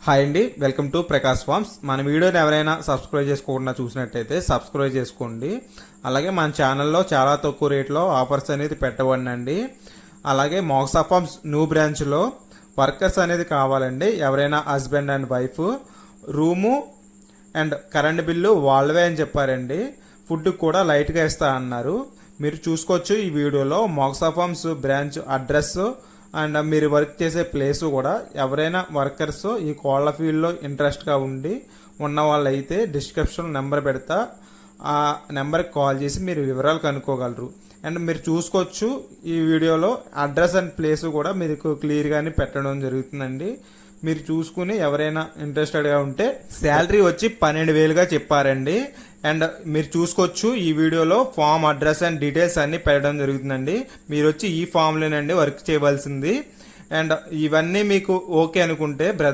Hi అండి, welcome to Prakash forms. మన వీడియోని ఎవరైనా సబ్స్క్రైబ్ చేసుకోకుండా చూసినట్టయితే సబ్స్క్రైబ్ చేసుకోండి. అలాగే మన ఛానల్లో చాలా తక్కువ రేట్లో ఆఫర్స్ అనేది పెట్టబడినండి. అలాగే మోక్సా ఫార్మ్స్ న్యూ బ్రాంచ్లో వర్కర్స్ అనేది కావాలండి. ఎవరైనా husband and wife, room and current bill వాళ్ళవే అని చెప్పారండి. ఫుడ్ కూడా లైట్గా ఇస్తా అన్నారు. మీరు చూసుకోవచ్చు ఈ వీడియోలో మోక్సా ఫార్మ్స్ బ్రాంచ్ అడ్రస్ అండ్ మీరు వర్క్ చేసే ప్లేస్ కూడా. ఎవరైనా వర్కర్స్ ఈ కోళ్ల ఫీల్డ్లో ఇంట్రెస్ట్గా ఉన్న వాళ్ళైతే డిస్క్రిప్షన్ నెంబర్ పెడతా, ఆ నెంబర్కి కాల్ చేసి మీరు వివరాలు కనుక్కోగలరు. అండ్ మీరు చూసుకోవచ్చు ఈ వీడియోలో అడ్రస్ అండ్ ప్లేస్ కూడా మీకు క్లియర్గానే పెట్టడం జరుగుతుందండి. మీరు చూసుకుని ఎవరైనా ఇంట్రెస్టెడ్గా ఉంటే శాలరీ వచ్చి 12,000గా చెప్పారండి. అండ్ మీరు చూసుకోవచ్చు ఈ వీడియోలో ఫామ్ అడ్రస్ అండ్ డీటెయిల్స్ అన్ని పెట్టడం జరుగుతుందండి. మీరు వచ్చి ఈ ఫామ్లోనండి వర్క్ చేయవలసింది. అండ్ ఇవన్నీ మీకు ఓకే అనుకుంటే బ్రదర్